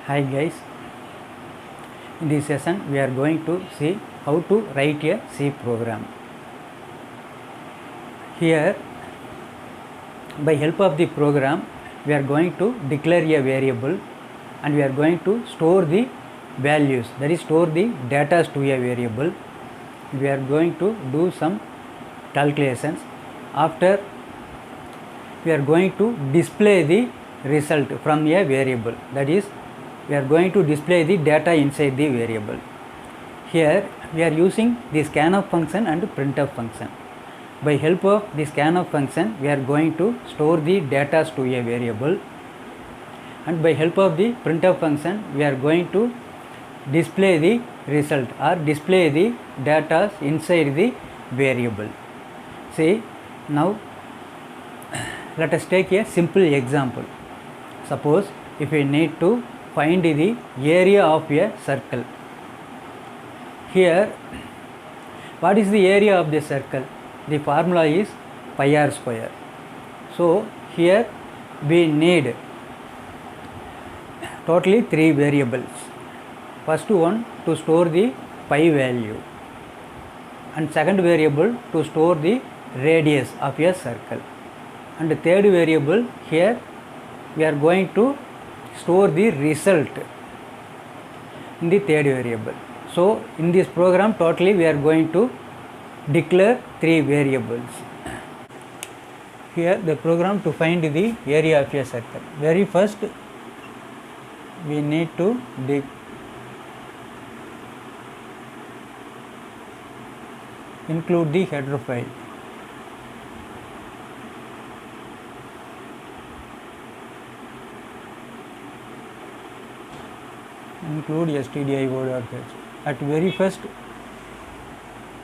Hi guys, in this session we are going to see how to write a C program. Here, by help of the program, we are going to declare a variable and we are going to store the values, that is store the data to a variable. We are going to do some calculations. After, we are going to display the result from a variable, that is we are going to display the data inside the variable. Here we are using the scanf function and printf function. By help of the scanf function, we are going to store the data to a variable, and by help of the printf function, we are going to display the result or display the data inside the variable. See, now let us take a simple example. Suppose if we need to find the area of a circle. Here, what is the area of the circle? The formula is pi r square. So, here we need totally 3 variables. First one to store the pi value, and second variable to store the radius of a circle, and the third variable here we are going to store the result in the third variable. So, in this program totally we are going to declare 3 variables. Here the program to find the area of a circle. Very first we need to include the header file. Include stdio.h. At very first,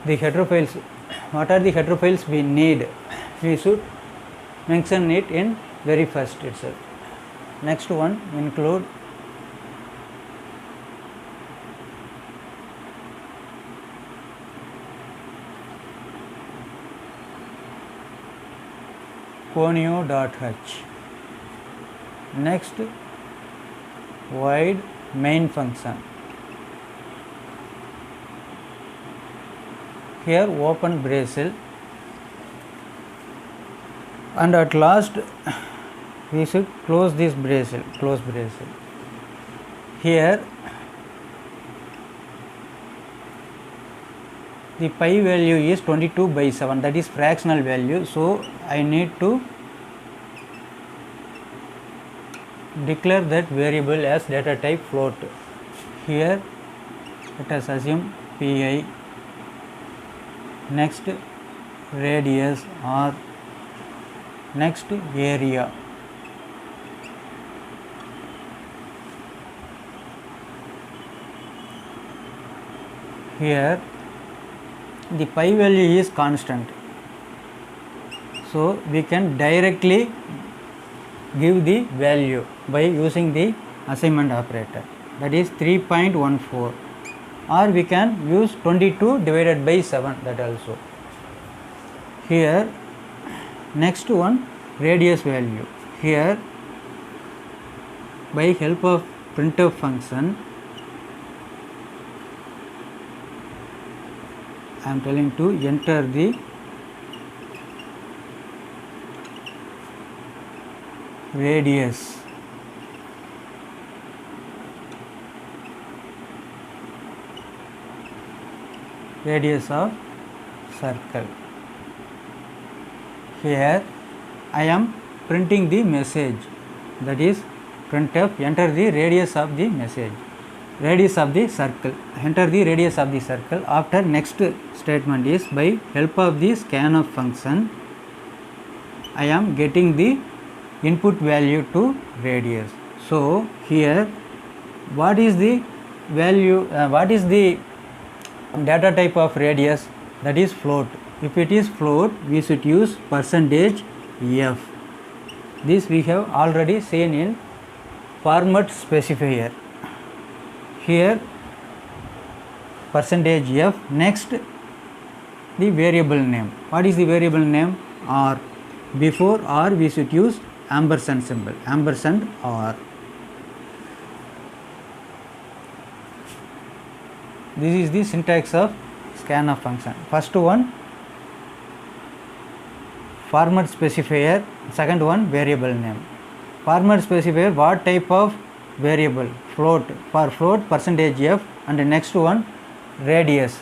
the header files, what are the header files we need? We should mention it in very first itself. Next one, include conio.h. Next, void main function. Here open bracket, and at last we should close this bracket, close bracket. Here the pi value is 22/7, that is fractional value, so I need to declare that variable as data type float. Here let us assume pi, next radius r, next area. Here the pi value is constant, so we can directly give the value by using the assignment operator, that is 3.14, or we can use 22 divided by 7, that also. Here next one, radius value. Here by help of printf function, I am telling to enter the radius of circle. Here I am printing the message, that is printf enter the radius of the message, radius of the circle, enter the radius of the circle. After next statement is by help of the scanf function, I am getting the input value to radius. So, here what is the value, what is the data type of radius? That is float. If it is float, we should use %f. This we have already seen in format specifier. Here %f. Next the variable name. What is the variable name? R. Before R we should use ampersand symbol, ampersand R. This is the syntax of scanf function. First one format specifier, second one variable name. Format specifier, what type of variable? Float. For float %f, and the next one radius,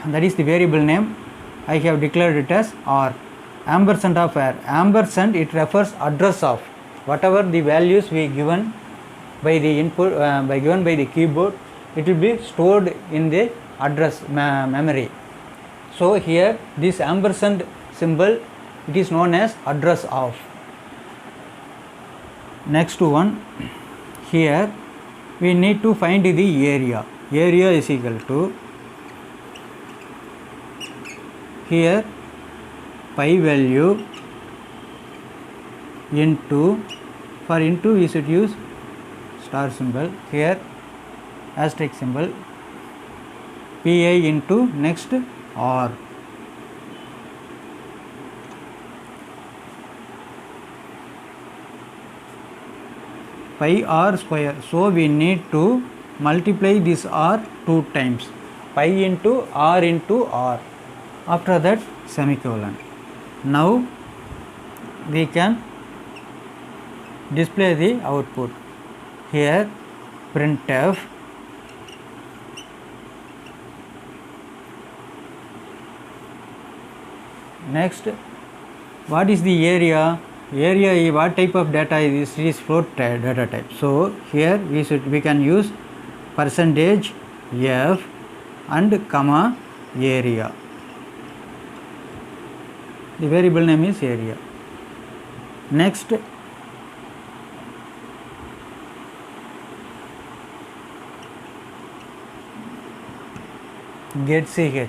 that is the variable name. I have declared it as r. Ampersand of r, ampersand it refers address of whatever the values we given by the input given by the keyboard, it will be stored in the address memory. So here this ampersand symbol, it is known as address of. Next one, here we need to find the area. Area is equal to, here pi value into, for into we should use star symbol, here asterisk symbol, pi into next r. Pi r square, so we need to multiply this r 2 times, pi into r, after that semicolon. Now we can display the output. Here printf next, what is the area? Area, what type of data is this? It is float data type. So here we can use %f and comma area. The variable name is area. Next, getch.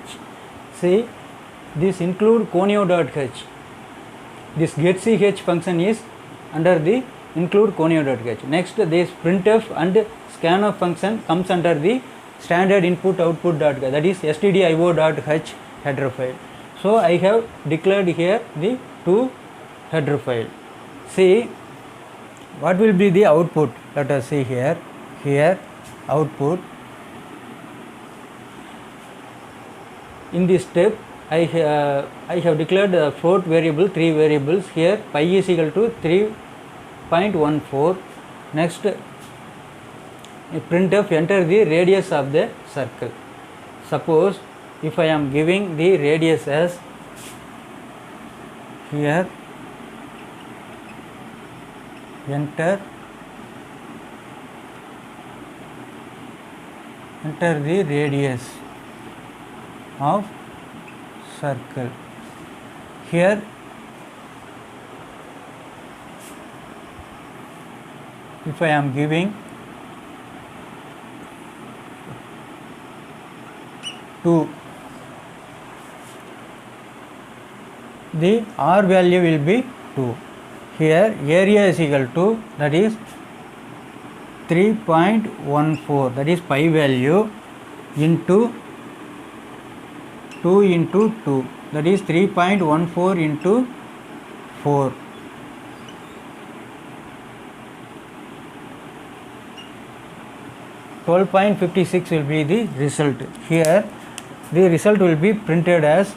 See, this include conio.h. This getch function is under the include conio.h. Next, this printf and scanf function comes under the standard input output.h, that is stdio.h header file. So I have declared here the two header file. See what will be the output. Let us see here. Here output. In this step, I have declared the float variable, 3 variables. Here pi is equal to 3.14. Next, printf enter the radius of the circle. Suppose if I am giving the radius as, here enter the radius of circle. Here if I am giving 2, the r value will be 2. Here area is equal to, that is 3.14, that is pi value into 2 into 2, that is 3.14 into 4. $12.56 will be the result. Here the result will be printed as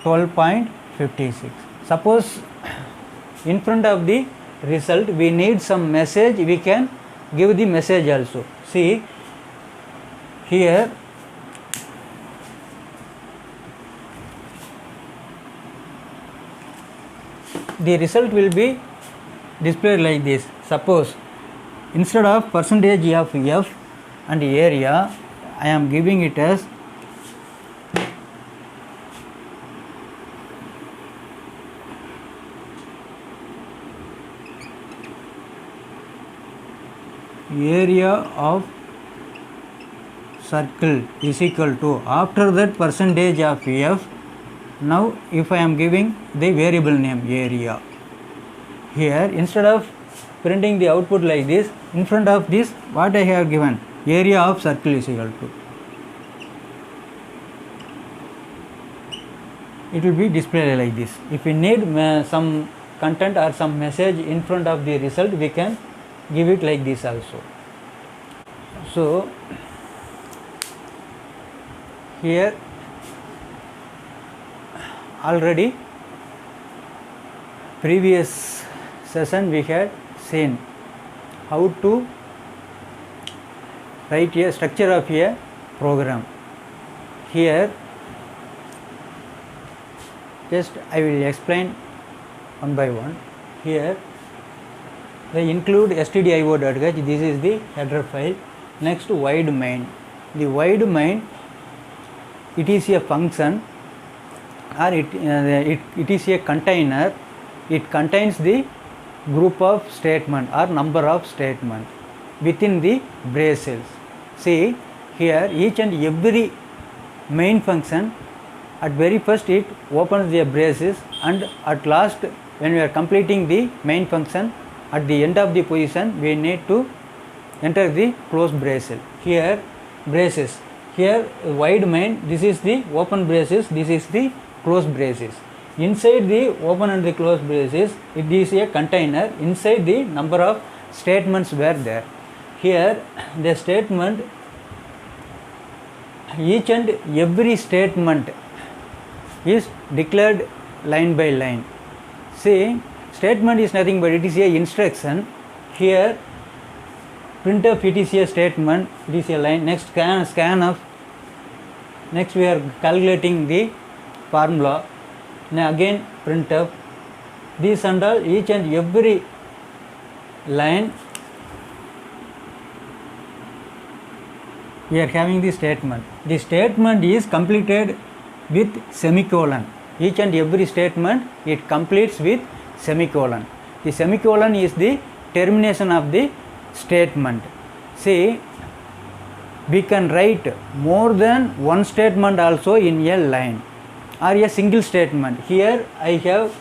12.56. Suppose in front of the result we need some message, we can give the message also. See here the result will be displayed like this. Suppose instead of %f and area, I am giving it as area of circle is equal to, after that %f. Now if I am giving the variable name area, here instead of printing the output like this, in front of this what I have given, area of circle is equal to, it will be displayed like this. If we need some content or some message in front of the result, we can give it like this also. So here already previous session we had seen how to write a structure of a program. Here just I will explain one by one. Here they include stdio.h, this is the header file. Next, void main. The void main, it is a function or it is a container. It contains the group of statement or number of statement within the braces. See here, each and every main function, at very first it opens the braces, and at last when we are completing the main function, at the end of the position we need to enter the close braces. Here braces, here wide main, this is the open braces, this is the close braces. Inside the open and the close braces, it is a container. Inside the number of statements were there. Here the statement, each and every statement is declared line by line. See, statement is nothing but it is a instruction. Here printf, it is a statement, it is a line. Next scanf, next we are calculating the formula. Now again printf, this and all, each and every line we are having the statement. The statement is completed with semicolon. Each and every statement it completes with semicolon. The semicolon is the termination of the statement. See, we can write more than one statement also in a line or a single statement. Here I have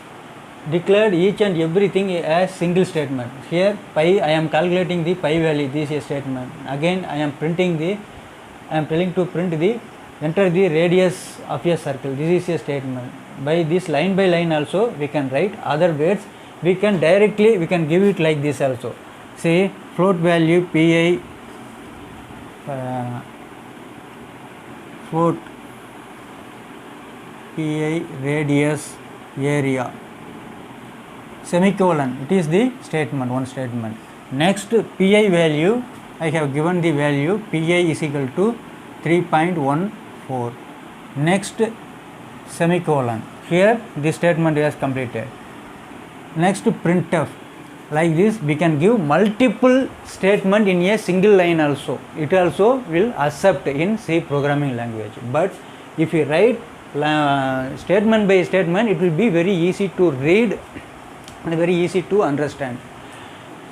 declared each and everything as single statement. Here pi, I am calculating the pi value, this is a statement. Again I am printing the, I am telling to print the, enter the radius of a circle, this is a statement. By this line by line also we can write. Other words, we can directly, we can give it like this also. Say float value pi, float pi radius area, semicolon, it is the statement, one statement. Next pi value, I have given the value pi is equal to 3.14. Next semicolon, here this statement is completed. Next printf, like this we can give multiple statement in a single line also. It also will accept in C programming language. But if you write statement by statement, it will be very easy to read and very easy to understand.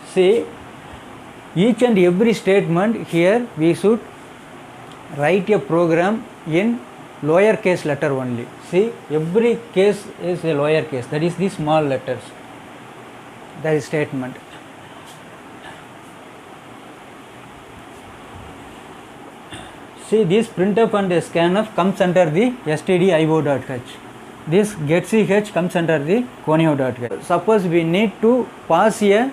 See, each and every statement, here we should write a program in lower case letter only. See, every case is a lower case, that is the small letters, that is statement. See, this printf and scanf comes under the stdio.h. This getch comes under the conio.h. Suppose we need to pass here,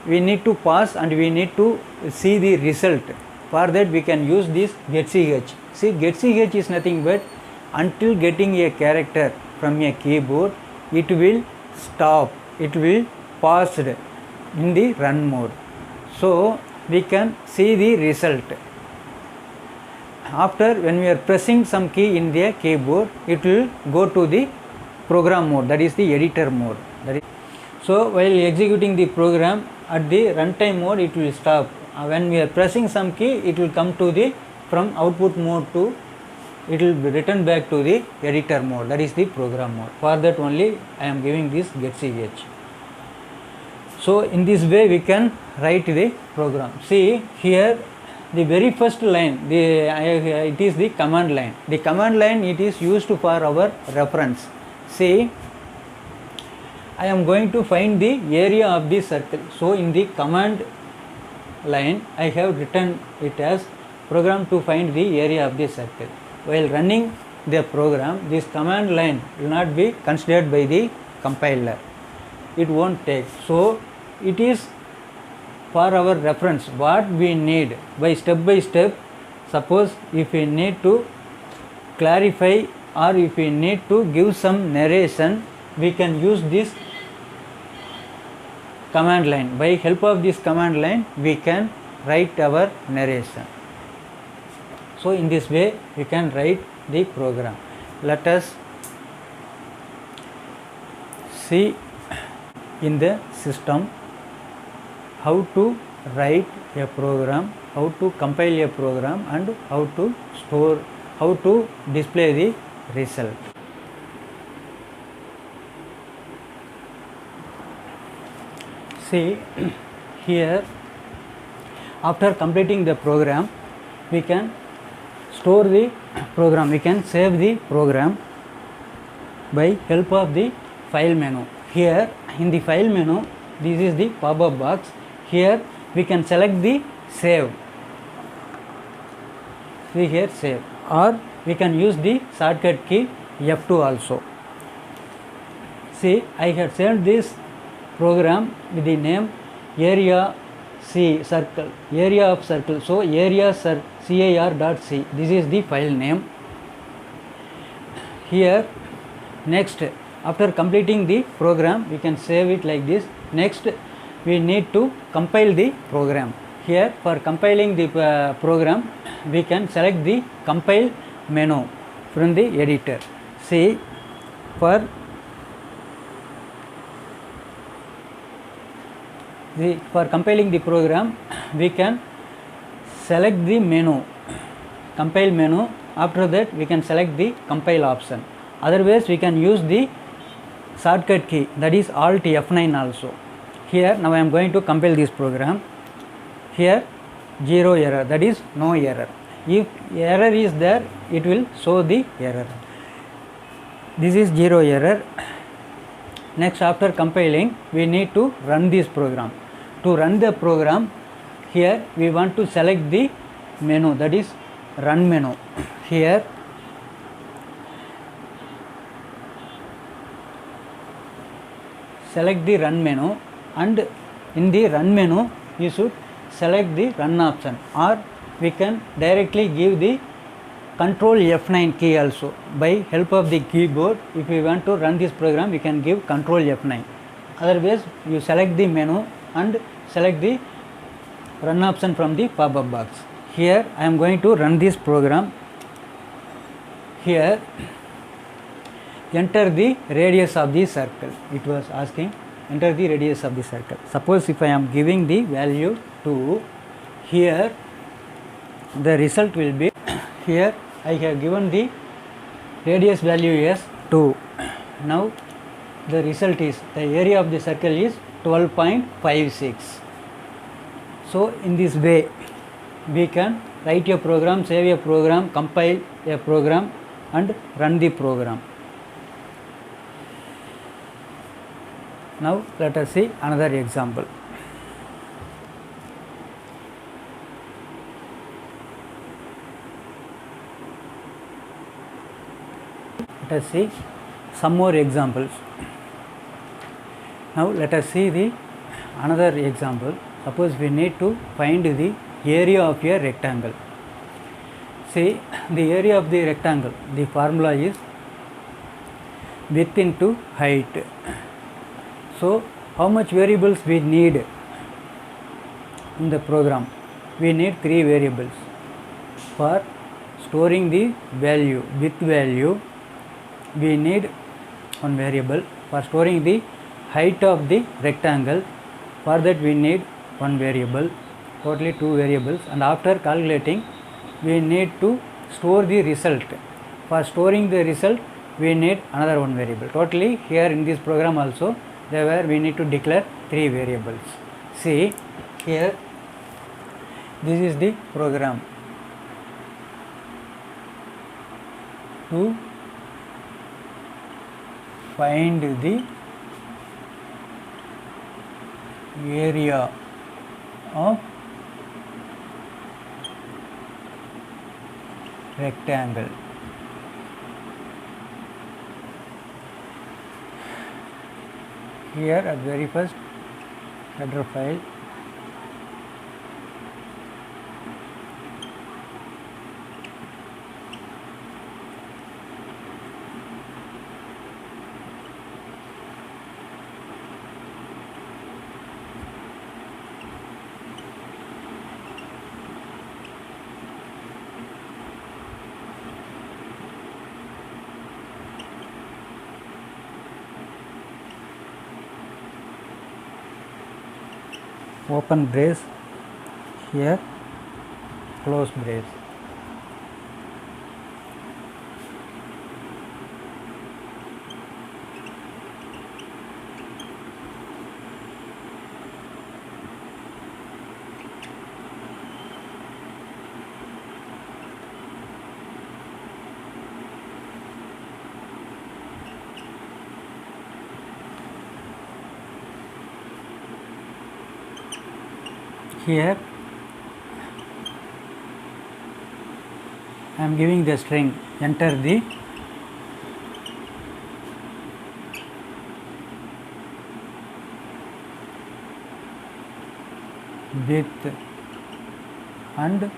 we need to pass and we need to see the result. For that we can use this getch. See, getch is nothing but until getting a character from a keyboard, it will stop, it will pause in the run mode. So we can see the result. After, when we are pressing some key in the keyboard, it will go to the program mode, that is the editor mode. So while executing the program, at the runtime mode it will stop. When we are pressing some key, it will come to the, from output mode to, it will be returned back to the editor mode, that is the program mode. For that only I am giving this getch. So in this way we can write the program. See, here the very first line, it is the command line. The command line, it is used for our reference. See, I am going to find the area of the circle. So in the command line, I have written it as program to find the area of the circle. While running the program, this command line will not be considered by the compiler. It won't take. So it is for our reference what we need by step. Suppose if we need to clarify or if we need to give some narration, we can use this command line. By help of this command line, we can write our narration. So in this way we can write the program. Let us see in the system how to write a program, how to compile a program, and how to store, how to display the result. See here, after completing the program, we can store the program, we can save the program by help of the file menu. Here in the file menu, this is the pop-up box. Here we can select the save. See here, save, or we can use the shortcut key F2 also. See, I have saved this program with the name area C circle, area of circle. So area car.c, this is the file name. Here next, after completing the program, we can save it like this. Next we need to compile the program. Here for compiling the program, we can select the compile menu from the editor. See, for compiling the program, we can select the menu, compile menu. After that we can select the compile option. Otherwise we can use the shortcut key, that is Alt F9 also. Here now I am going to compile this program. Here 0 error, that is no error. If error is there, it will show the error. This is 0 error. Next, after compiling, we need to run this program. To run the program, here we want to select the menu, that is run menu. Here select the run menu, and in the run menu you should select the run option, or we can directly give the Control F9 key also. By help of the keyboard, if we want to run this program, we can give Control F9. Otherwise you select the menu and select the run option from the pop-up box. Here I am going to run this program. Here enter the radius of the circle. It was asking enter the radius of the circle. Suppose if I am giving the value 2, here the result will be, here I have given the radius value as 2. Now the result is, the area of the circle is 12.56. So in this way we can write a program, save a program, compile a program, and run the program. Now let us see another example. Let us see some more examples. Now let us see the another example. Suppose we need to find the area of a rectangle. See, the area of the rectangle, the formula is width into height. So how much variables we need in the program? We need 3 variables. For storing the value, width value, we need 1 variable. For storing the height of the rectangle, for that we need 1 variable, totally 2 variables. And after calculating, we need to store the result. For storing the result, we need another 1 variable. Totally here in this program also, there were we need to declare 3 variables. See here, this is the program to find the area of rectangle. Here at very first header file, open brace, here close brace. Here I am giving the string, enter the width and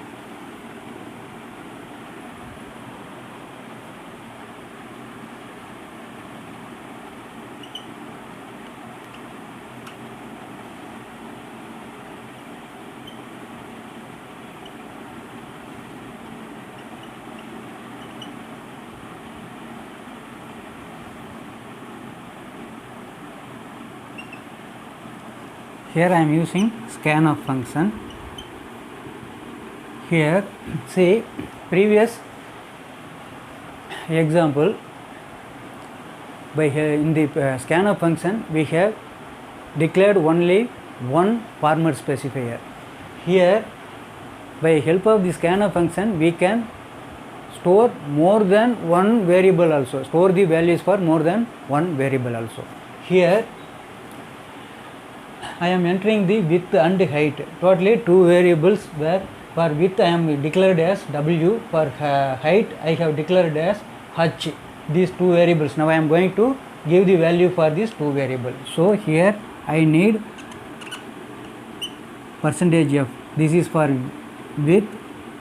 here I am using scanf function. Here see previous example, by in the scanf function we have declared only one format specifier. Here by help of the scanf function we can store more than one variable also, store the values for more than one variable also. Here I am entering the width and height, totally two variables, where for width I am declared as W, for height I have declared as H, these two variables. Now I am going to give the value for these two variables. So here I need percentage F, this is for width,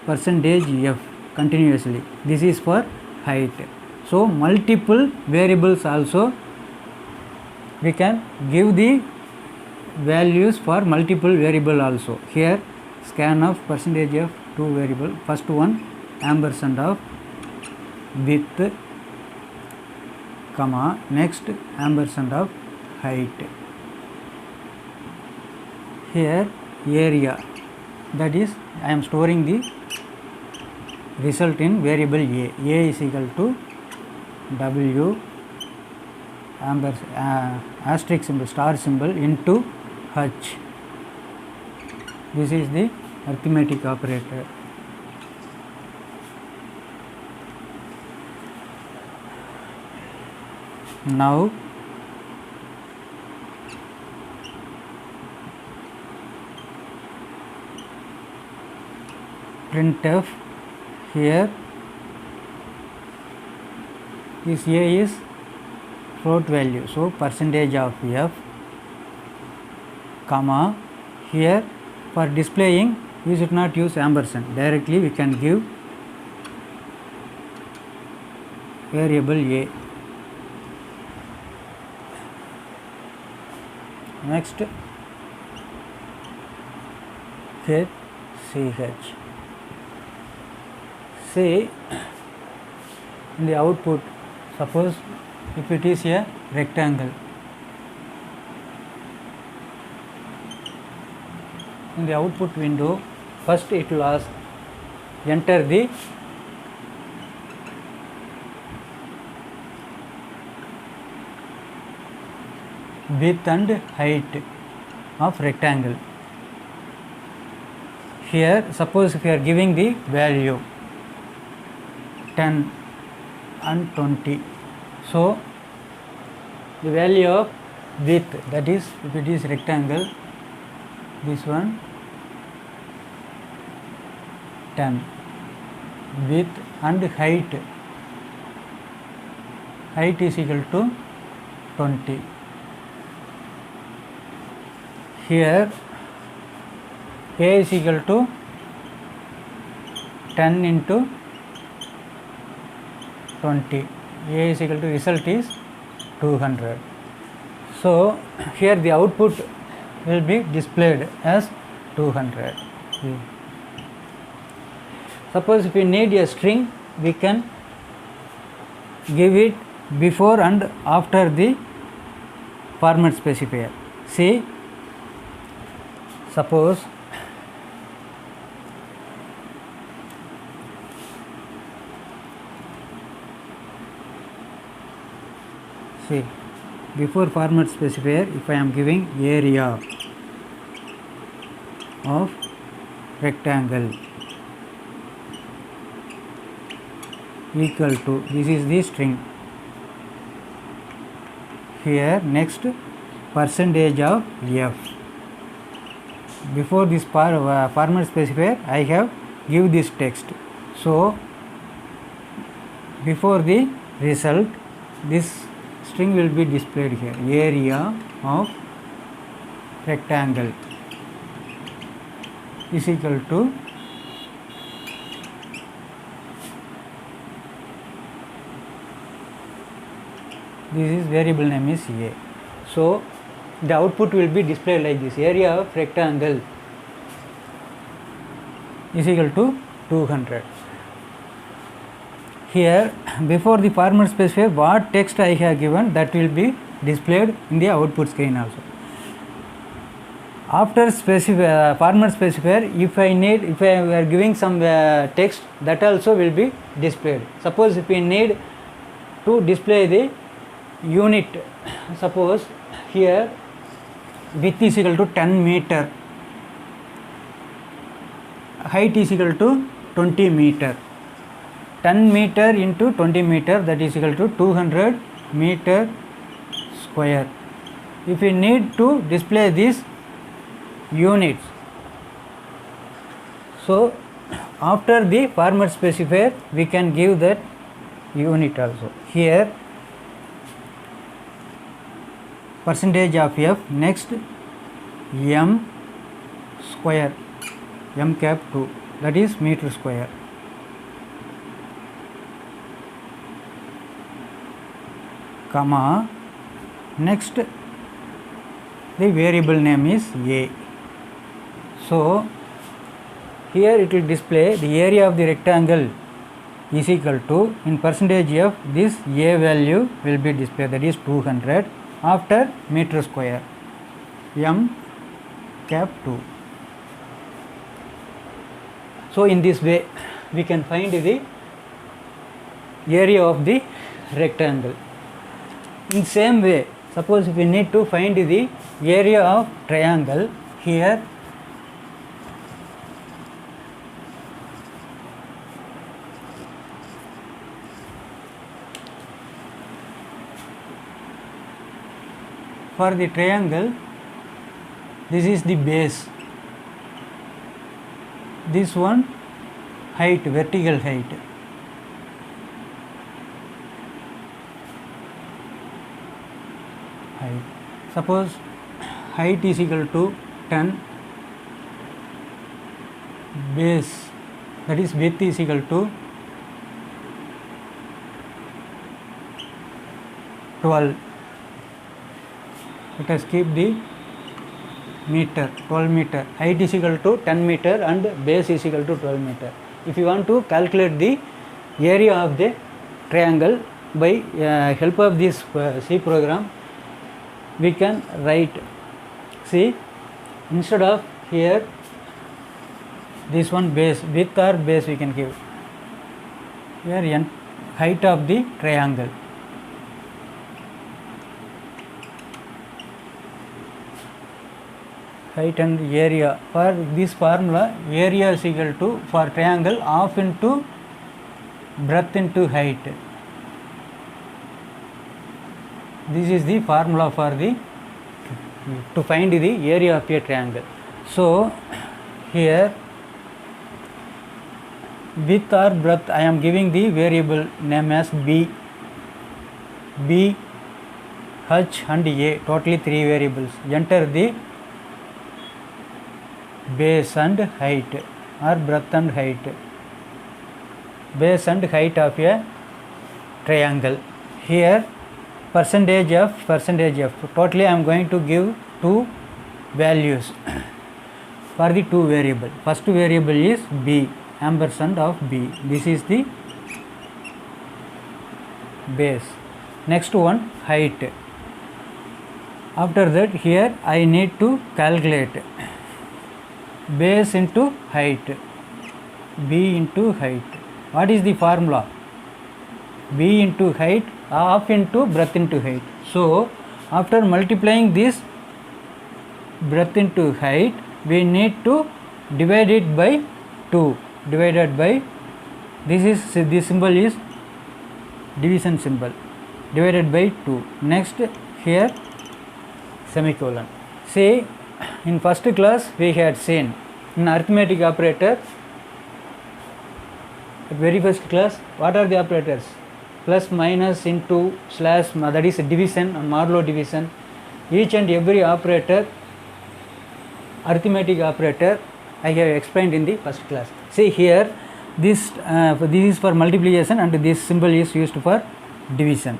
percentage F continuously, this is for height. So multiple variables also we can give the values for multiple variable also. Here scanf percentage of two variable, first one ampersand of width, comma, next ampersand of height. Here area, that is I am storing the result in variable A is equal to W asterisk symbol, star symbol into H. This is the arithmetic operator. Now printf, here this A is float value, so percentage of F, comma, here for displaying we should not use ampersand, directly we can give variable A. Next get CH. Say in the output, suppose if it is a rectangle, in the output window first it will ask enter the width and height of rectangle. Here suppose if you are giving the value 10 and 20, so the value of width, that is if it is rectangle, this one 10, width and height is equal to 20. Here A is equal to 10 into 20, A is equal to result is 200. So here the output will be displayed as 200. Suppose if we need a string, we can give it before and after the format specifier. See, suppose see, before format specifier, if I am giving area of rectangle equal to, this is the string, here next percentage of f. Before this format specifier I have give this text, so before the result this string will be displayed here, area of rectangle is equal to this is variable name is a. So the output will be displayed like this, area of rectangle is equal to 200. Here before the format specifier what text I have given, that will be displayed in the output screen also. After format specifier, if I are giving some text, that also will be displayed. Suppose if we need to display the unit, suppose here width is equal to 10 meter, height is equal to 20 meter, 10 meter into 20 meter, that is equal to 200 meter square. If we need to display these units, so after the format specifier we can give that unit also. Here percentage of f, next m square, m cap 2, that is meter square, comma, next the variable name is a. So here it will display the area of the rectangle is equal to, in percentage f, this a value will be displayed, that is 200 after meter square, m cap 2. So in this way we can find the area of the rectangle. In same way, suppose if we need to find the area of triangle, here for the triangle, this is the base, this one height, vertical height, suppose height is equal to 10, base, that is width is equal to 12. Let us keep the meter, 12 meter, height is equal to 10 meter and base is equal to 12 meter. If you want to calculate the area of the triangle by help of this C program, we can write, see, instead of here this one base, width or base we can give, here height of the triangle, height and area. For this formula, area is equal to, for triangle, half into breadth into height. This is the formula for the to find the area of a triangle. So here width or breadth, I am giving the variable name as b, h and a, totally 3 variables. Enter the base and height or breadth and height, base and height of a triangle. Here percentage f, totally I am going to give 2 values for the 2 variable. First variable is b, ampersand of b, this is the base. Next one height. After that here I need to calculate base into height, b into height. What is the formula? B into height, half into breadth into height. So after multiplying this breadth into height, we need to divide it by 2, divided by, this symbol is division symbol, divided by 2. Next here semicolon. See, in first class we had seen in arithmetic operator, at very first class, what are the operators? Plus, minus, into, slash, that is division and modulo division. Each and every operator, arithmetic operator, I have explained in the first class. See here, this is for multiplication and this symbol is used for division.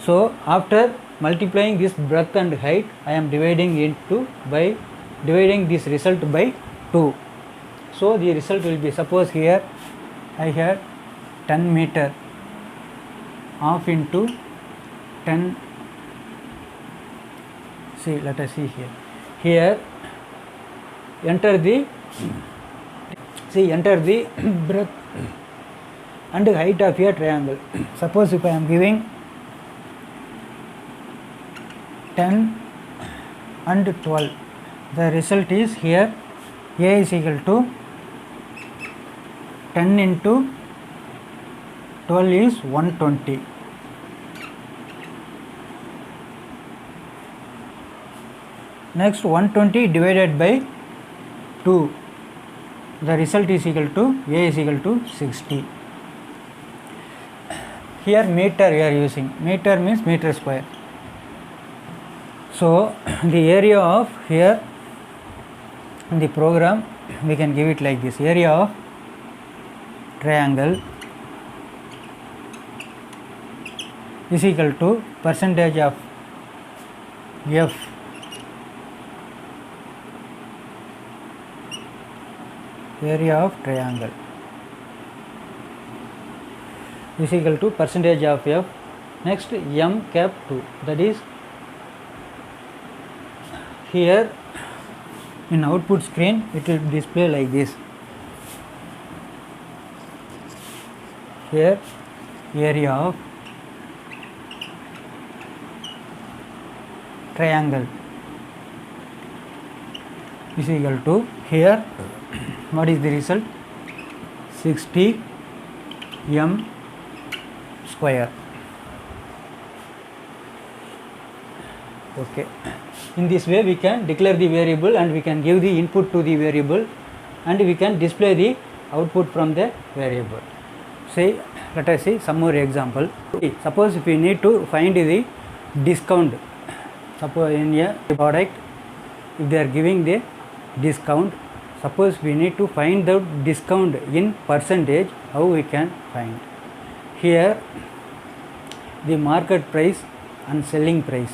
So after multiplying this breadth and height, I am dividing this result by 2. So the result will be, suppose here I had 10 meter, half into 10. See, let us see here. Here enter the breadth and height of a triangle. Suppose if I am giving 10 and 12, the result is here A is equal to 10 into 12 is 120. Next 120 divided by 2, the result is equal to A is equal to 60. Here meter we are using, meter means meter square. So the area of here in the program we can give it like this: area of triangle is equal to percentage of F area of triangle is equal to percentage of F. Next M cap 2, that is here in output screen it will display like this. Here area of triangle is equal to, here what is the result? 60 m square. Okay. In this way we can declare the variable and we can give the input to the variable and we can display the output from the variable. Say, let us see some more example. Suppose if we need to find the discount, suppose in a product if they are giving the discount, suppose we need to find the discount in percentage, how we can find? Here the market price and selling price.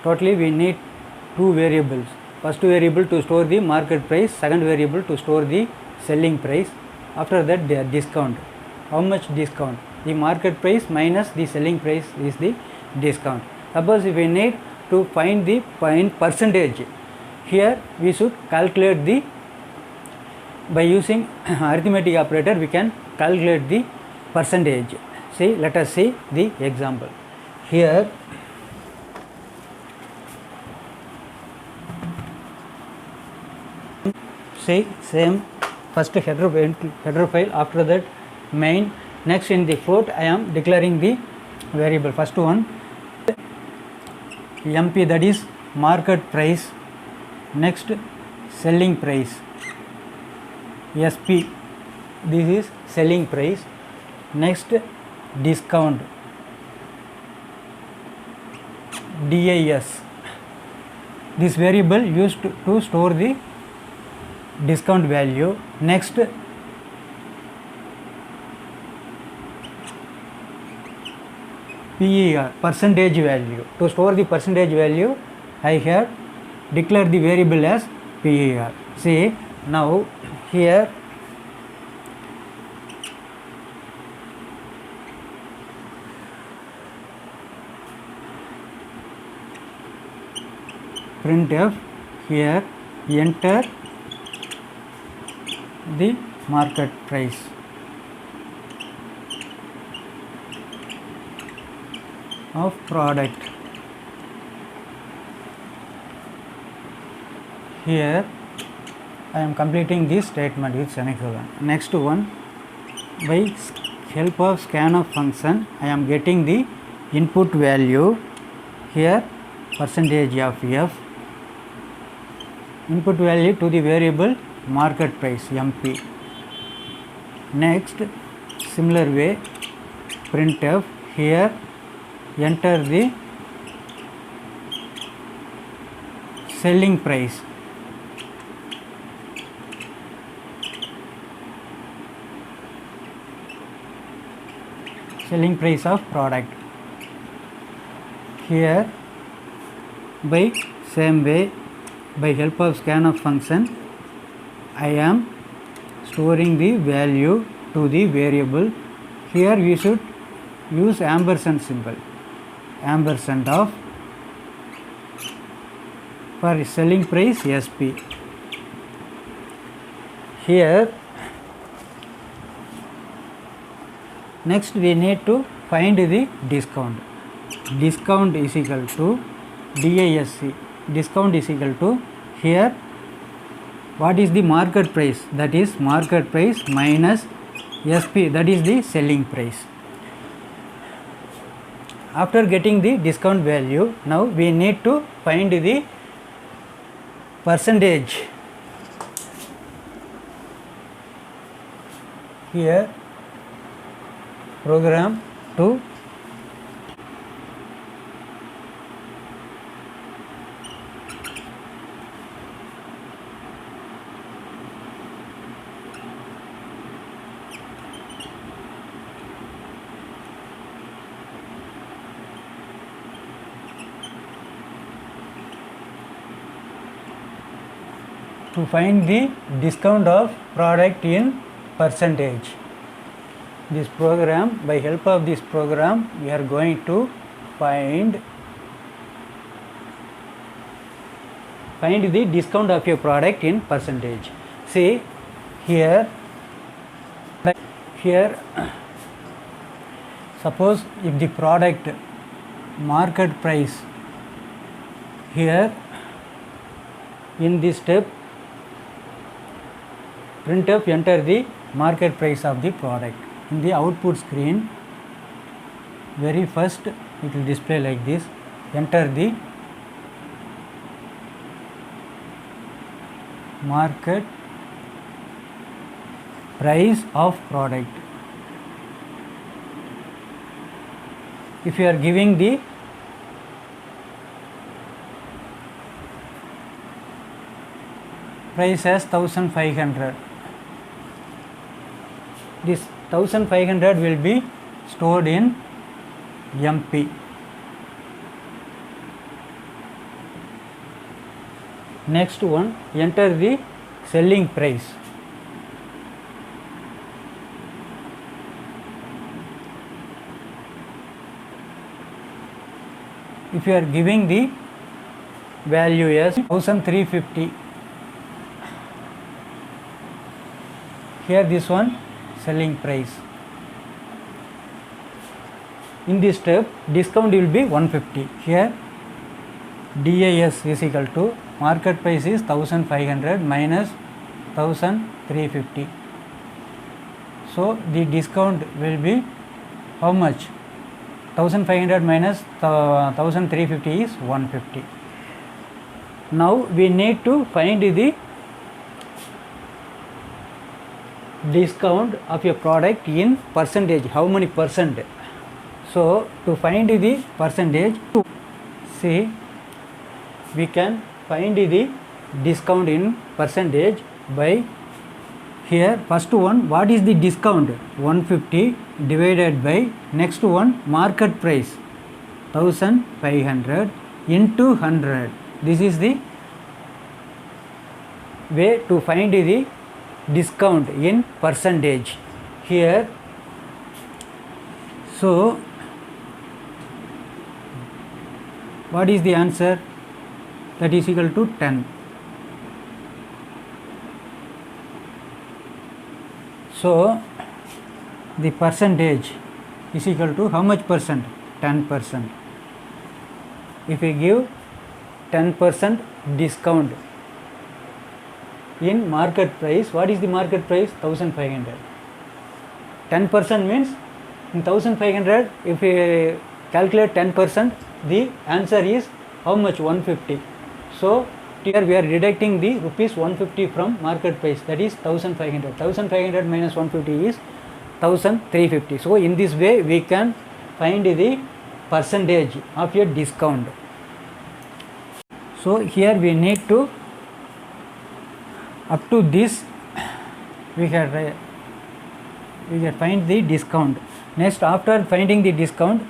Totally we need two variables. First variable to store the market price, second variable to store the selling price. After that their discount. How much discount? The market price minus the selling price is the discount. Suppose if we need to find the percentage, here we should calculate the, by using arithmetic operator we can calculate the percentage. See, let us see the example. Here see same first header file, after that main. Next in the float I am declaring the variable. First one MP, that is market price. Next selling price, SP, this is selling price. Next discount, DIS, this variable used to store the discount value. Next PER, percentage value. To store the percentage value I have declared the variable as PER. See, now here printf, here enter the market price. Of product. Here I am completing this statement with semicolon. Next one, by help of scanf function I am getting the input value. Here percentage of f, input value to the variable market price MP. Next, similar way, printf, here enter the selling price. Selling price of product. Here by same way, by help of scanf function I am storing the value to the variable. Here we should use ampersand symbol, ampersand of, for selling price SP. Here next we need to find the discount. Discount is equal to DISC. Discount is equal to, here what is the market price, that is market price minus SP, that is the selling price. After getting the discount value, now we need to find the percentage. Here program to find the discount of product in percentage. This program, by help of this program we are going to find the discount of your product in percentage. See here suppose if the product market price, here in this step printf enter the market price of the product. In the output screen, very first it will display like this, enter the market price of product. If you are giving the price as 1500, this 1500 will be stored in MP. Next one, enter the selling price. If you are giving the value as 1350, here this one selling price. In this step discount will be 150. Here DIS is equal to market price is 1500 minus 1350. So the discount will be how much? 1500 minus 1350 is 150. Now we need to find the discount of your product in percentage, how many percent. So to find the percentage, see we can find the discount in percentage by, here first one, what is the discount? 150 divided by next one market price 1500 into 100. This is the way to find the discount in percentage here. So what is the answer? That is equal to 10. So the percentage is equal to how much percent? 10%. If we give 10% discount in market price, what is the market price? 1500. 10% means in 1500, if we calculate 10%, the answer is how much? 150. So here we are deducting the rupees 150 from market price, that is 1500. 1500 minus 150 is 1350. So in this way we can find the percentage of a discount. So here we need to, up to this we can find the discount. Next, after finding the discount,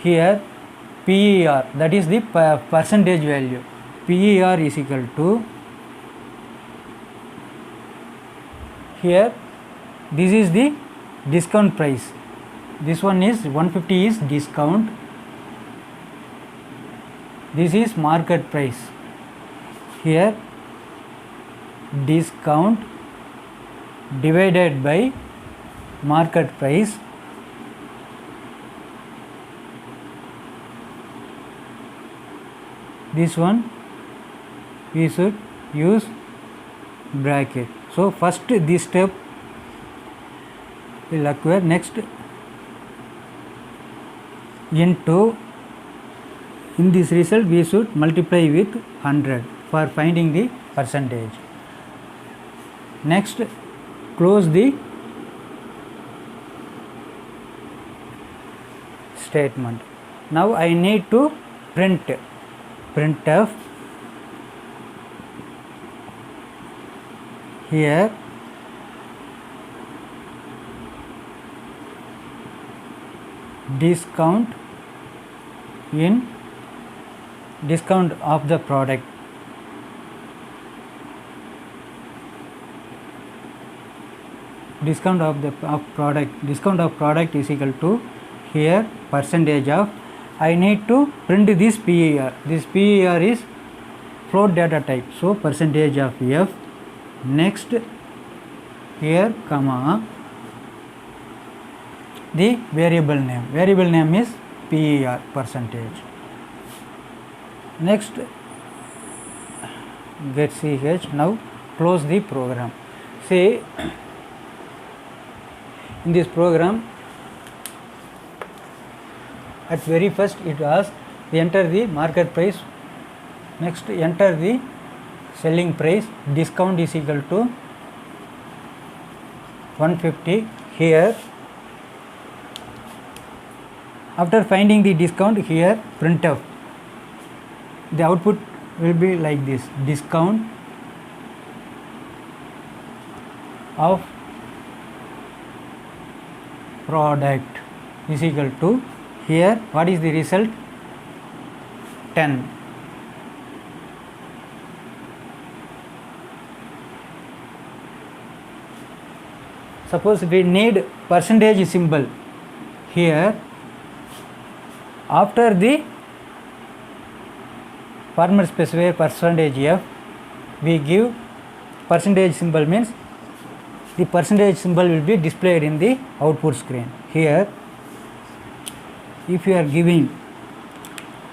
here PER, that is the percentage value. PER is equal to, here this is the discount price, this one is 150 is discount, this is market price. Here discount divided by market price, this one we should use bracket. So first this step will occur. Next, into, in this result we should multiply with 100 for finding the percentage. Next, close the statement. Now I need to printf, here discount in discount of the product, discount of product is equal to, here percentage of, I need to print this PER. This PER is float data type, so percentage of F. Next, here comma the variable name is PER percentage. Next, get ch. Now close the program. See, in this program, at very first it asks, enter the market price, next enter the selling price, discount is equal to 150. Here after finding the discount, here printf, the output will be like this, discount of product is equal to, here what is the result? 10. Suppose we need percentage symbol, here after the former specifier percentage F, we give percentage symbol, means the percentage symbol will be displayed in the output screen. Here if you are giving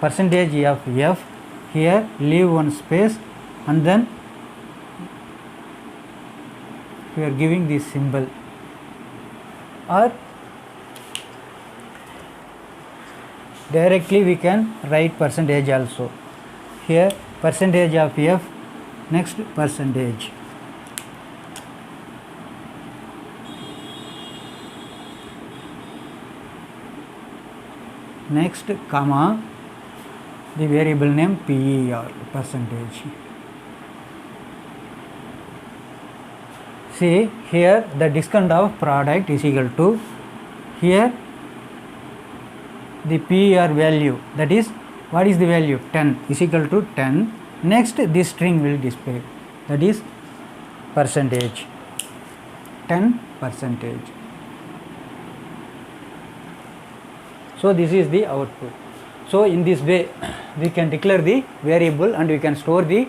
percentage of F, here leave one space and then we are giving this symbol, or directly we can write percentage also. Here percentage of F, next percentage, next comma the variable name PER percentage. See, here the discount of product is equal to, here the PER value, that is what is the value? 10 is equal to 10. Next this string will display, that is percentage, 10%. So this is the output. So in this way we can declare the variable and we can store the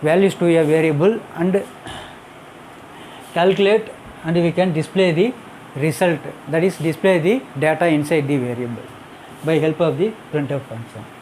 values to a variable, and calculate and we can display the result, that is display the data inside the variable by help of the printf function.